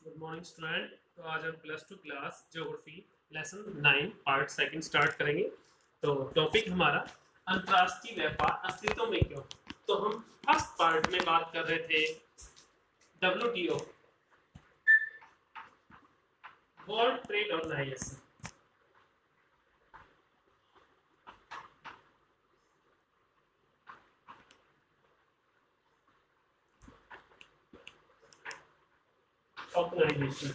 Good morning student. तो आज हम plus two class geography lesson 9 part second start करेंगे। तो टॉपिक हमारा अंतर्राष्ट्रीय व्यापार अस्तित्व में क्यों। तो हम फर्स्ट पार्ट में बात कर रहे थे WTO, World Trade Organisation. Organisation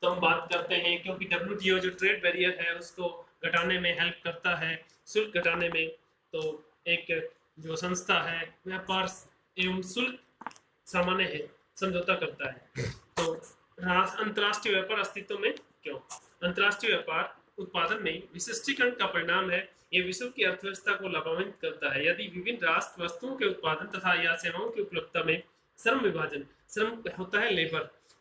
तो हम बात करते हैं क्योंकि WTO जो ट्रेड बैरियर है उसको घटाने में हेल्प करता है, शुल्क घटाने में। तो एक जो संस्था है व्यापार एवं शुल्क सामान्य है समझौता करता है। तो अंतर्राष्ट्रीय व्यापार अस्तित्व में क्यों। अंतर्राष्ट्रीय व्यापार उत्पादन में विशिष्टीकरण का परिणाम है। ये विश्व की अर्थव्यवस्था को लाभान्वित करता है। यदि विभिन्न राष्ट्र वस्तुओं के उत्पादन तथा या सेवाओं की उपलब्धता में श्रम विभाजन, श्रम होता है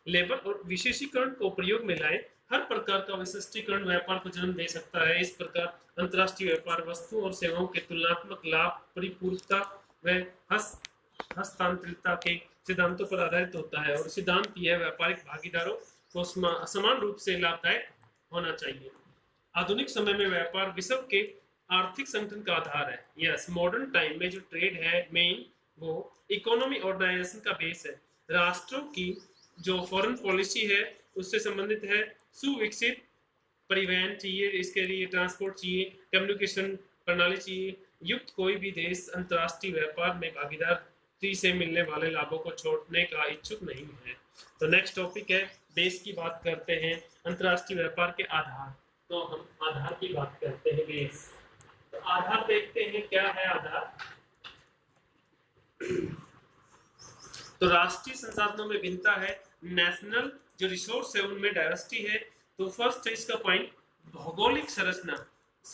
लेबर और विशेषीकरण को प्रयोग में लाए, हर प्रकार का विशिष्टीकरण व्यापार को जन्म दे सकता है। इस प्रकार अंतर्राष्ट्रीय व्यापार वस्तुओं और सेवाओं के तुलनात्मक लाभ, परिपूर्णता व हस्तांतरिता के सिद्धांतों पर आधारित होता है और सिद्धांत यह व्यापारिक भागीदारों को समान रूप से लाभदायक होना चाहिए। आधुनिक समय में व्यापार विश्व के आर्थिक संगठन का आधार है। यस, मॉडर्न टाइम में जो ट्रेड है मेन वो इकोनॉमी ऑर्गेनाइजेशन का बेस है। राष्ट्रों की जो फॉरेन पॉलिसी है उससे संबंधित है। सुविकसित परिवहन चाहिए, इसके लिए ट्रांसपोर्ट चाहिए, कम्युनिकेशन प्रणाली चाहिए। युक्त कोई भी देश अंतर्राष्ट्रीय व्यापार में भागीदारी से मिलने वाले लाभों को छोड़ने का इच्छुक नहीं है। तो नेक्स्ट टॉपिक है बेस की बात करते हैं, अंतर्राष्ट्रीय व्यापार के आधार। तो हम आधार की बात करते हैं, बेस। तो आधार देखते हैं क्या है आधार। तो राष्ट्रीय संसाधनों में भिन्नता है, नेशनल जो रिसोर्स है उनमें डाइवर्सिटी है। तो फर्स्ट है इसका पॉइंट भौगोलिक संरचना,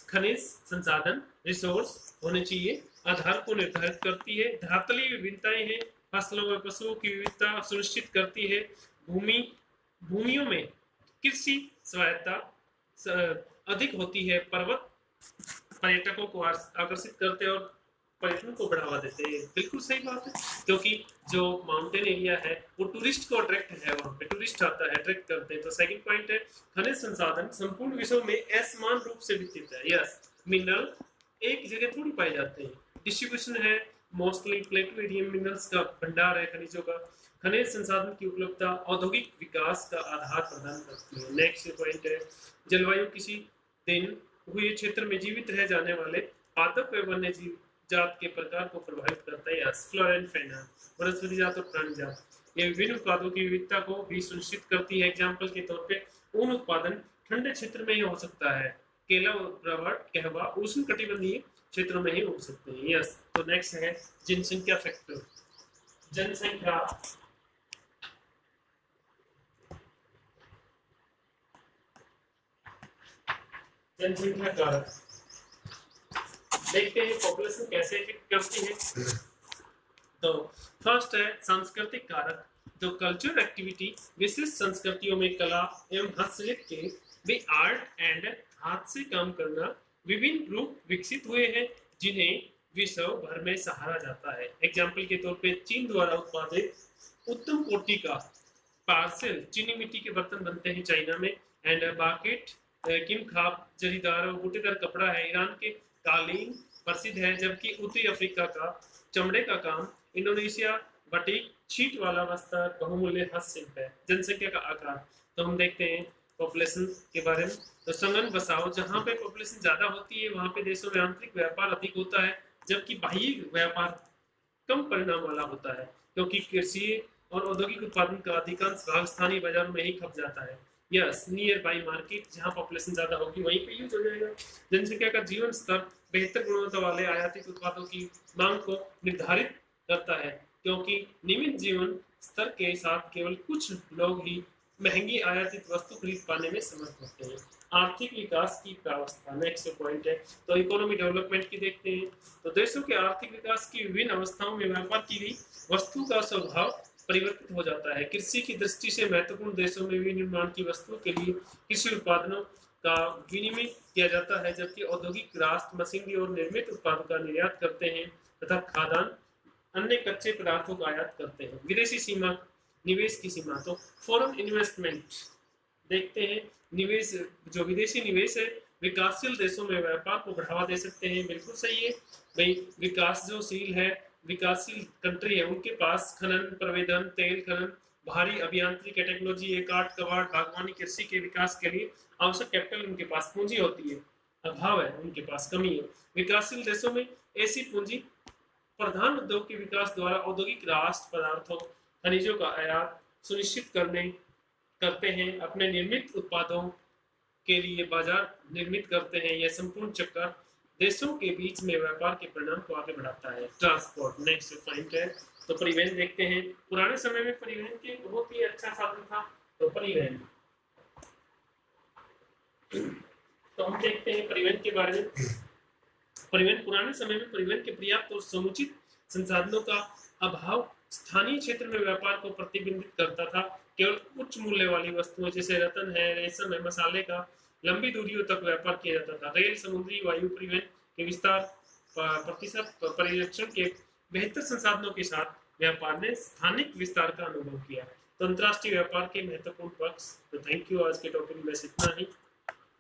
खनिज संसाधन रिसोर्स होने चाहिए, आधार को निर्धारित करती है। धरातलीय विभिन्नताएं हैं, फसलों व पशुओं की विविधता सुनिश्चित करती है। भूमियों में कृषि स्वायत्ता अधिक होती है। पर्वत पर्यटकों को आकर्षित करते हैं और पर्यटन को बढ़ावा देते हैं। बिल्कुल सही बात है, क्योंकि जो माउंटेन एरिया है वो टूरिस्ट को अट्रैक्ट है, वहाँ पे टूरिस्ट आता है, अट्रैक्ट करते हैं। तो सेकंड पॉइंट है खनिज संसाधन संपूर्ण विश्व में असमान रूप से वितरित है। यस, मिनरल एक जगह थोड़ी पाए जाते हैं, डिस्ट्रीब्यूशन है। मोस्टली प्लेटो एरियम मिनरल्स का भंडार है खनिजों का। खनिज संसाधन की उपलब्धता औद्योगिक विकास का आधार प्रदान करती है। नेक्स्ट पॉइंट है जलवायु किसी दिन हुए क्षेत्र में जीवित रह जाने वाले पादप व वन्य जीव जात के प्रकार को प्रभावित करता है। फ्लोरा एंड फौना, वनस्पति जात और प्राणी जात, ये विभिन्न उत्पादों की विविधता को भी सुनिश्चित करती है। एग्जाम्पल के तौर पे ऊन उत्पादन ठंडे क्षेत्र में ही हो सकता है, केला रबड़ कहवा उष्ण कटिबंधीय क्षेत्रों में ही हो सकते हैं। यस, तो नेक्स्ट है जनसंख्या फैक्टर। जनसंख्या कारक देखते हैं पॉपुलेशन कैसे इफेक्ट करती है। तो फर्स्ट है सांस्कृतिक कारक, जो कल्चरल एक्टिविटी विशिष्ट संस्कृतियों में कला एवं हस्तशिल्प के भी आर्ट एंड हाथ से काम करना विभिन्न रूप विकसित हुए हैं जिन्हें विश्व भर में सराहा जाता है। एग्जाम्पल के तौर पे चीन द्वारा उत्पादित उत्तम कोटि का पार्सल चीनी मिट्टी के बर्तन बनते हैं चाइना में। एंड बाकेट किम खाप जरीदार और बूटेदार कपड़ा है। ईरान के कालीन प्रसिद्ध है, जबकि उत्तरी अफ्रीका का चमड़े का काम, इंडोनेशिया बटीक छीट वाला वस्त्र बहुमूल्य हस्तशिल्प है। जनसंख्या का आकार तो हम देखते हैं पॉपुलेशन के बारे में। तो संगन बसाओ, जहाँ पे पॉपुलेशन ज्यादा होती है वहाँ पे देशों में आंतरिक व्यापार अधिक होता है, जबकि बाह्य व्यापार कम परिणाम वाला होता है, क्योंकि कृषि और औद्योगिक उत्पादन का अधिकांश भाग स्थानीय बाजारों में ही खप जाता है। यस, नियर बाई मार्केट, जहाँ पॉपुलेशन ज्यादा होगी वहीं पे यूज हो जाएगा। जनसंख्या का जीवन स्तर बेहतर गुणवत्ता वाले आयातित उत्पादों की मांग को निर्धारित करता है, क्योंकि नियमित जीवन स्तर के साथ केवल कुछ लोग ही महंगी आयातित वस्तु खरीद पाने में समर्थ होते हैं। आर्थिक विकास की प्रावस्था नेक्स्ट पॉइंट है। तो इकोनॉमी डेवलपमेंट की देखते हैं। तो देशों के आर्थिक विकास की विभिन्न अवस्थाओं में व्यापार की भी वस्तु का स्वभाव परिवर्तित हो जाता है। कृषि की दृष्टि से महत्वपूर्ण देशों में विनिर्माण की वस्तुओं के लिए कृषि उत्पादनों का विनिमय किया जाता है, जबकि औद्योगिक राष्ट्र मशीनरी और निर्मित उत्पादों का निर्यात करते हैं तथा खाद्यान्न अन्य कच्चे पदार्थों का आयात करते हैं। विदेशी सीमा निवेश की सीमा। तो फॉरेन इन्वेस्टमेंट देखते हैं, निवेश जो विदेशी निवेश है विकासशील देशों में व्यापार को बढ़ावा दे सकते हैं। बिल्कुल सही है भाई, विकास जो शील है, विकासशील कंट्री है, उनके पास खनन, प्रवेदन, तेल खनन, भारी अभियांत्रिक टेक्नोलॉजी है, काठ कबाड़, बागवानी, कृषि के विकास के लिए आवश्यक कैपिटल उनके पास पूंजी होती है, अभाव है उनके पास, कमी है। विकासशील देशों में ऐसी पूंजी प्रधान उद्योग के विकास द्वारा औद्योगिक राष्ट्र पदार्थों खनिजों का आयात सुनिश्चित करते हैं, अपने निर्मित उत्पादों के लिए बाजार निर्मित करते हैं। यह संपूर्ण चक्कर देशों के बीच में व्यापार के परिणाम को आगे बढ़ाता है। ट्रांसपोर्ट नेक्स्ट पॉइंट है। तो परिवहन देखते हैं, पुराने समय में परिवहन के बहुत ही अच्छा साधन था तो परिवहन। तो हम देखते हैं परिवहन के बारे में। परिवहन पुराने समय में परिवहन के पर्याप्त और समुचित संसाधनों का अभाव स्थानीय क्षेत्र में व्यापार को प्रतिबंधित करता था। केवल उच्च मूल्य वाली वस्तुएं जैसे रत्न है, रेशम है, मसाले का लंबी दूरियों तक व्यापार किया जाता था। रेल, समुद्री, वायु परिवहन के विस्तार, प्रतिशत परिरक्षण के बेहतर संसाधनों के साथ व्यापार ने स्थानिक विस्तार का अनुभव किया। तो अंतर्राष्ट्रीय व्यापार के महत्वपूर्ण पक्ष। तो थैंक यू, आज के टॉपिक में बस इतना ही।